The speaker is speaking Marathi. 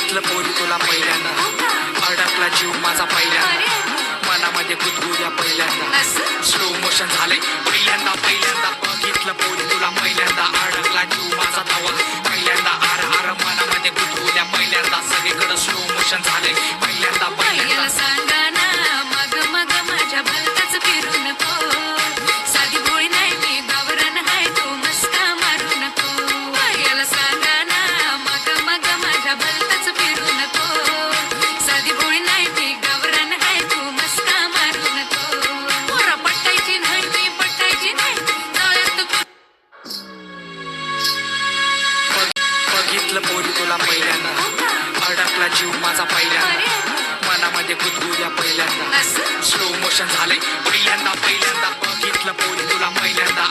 बघितलं पोरी तुला पहिल्यांदा, अडकला जीव माझा पहिल्यांदा, मनामध्ये गुदगुल्या पहिल्यांदा, स्लो मोशन झाले पहिल्यांदा पहिल्यांदा. बघितलं पोरी तुला पहिल्यांदा, अडकला जीव माझा तवा पहिल्यांदा, आर आर मनामध्ये गुदगुल्या पहिल्यांदा, सगळीकडे स्लो मोशन झाले पहिल्यांदा पहिल्यांदा. सांगा ना मग मग माझ्या भलतच फिरू नको, साधी भोळी नाही मी गावरान हाय तू मस्का मारू नको. याला सांगा ना मग मग माझ्या भलतच फिरू नको, साधी भोळी नाही मी गावरान हाय तू मस्का मारू नको. पोरा पटायची नाही मी पटायची नाही तळ्यात बघितलं पोरी तुला पहिल्यांदा, अडकला जीव माझा पहिल्यांदा, मनामध्ये गुदगुल्या पहिल्यांदा, स्लो मोशन झाले पहिल्यांदा पहिल्यांदा. बघितलं पोरी तुला पहिल्यांदा,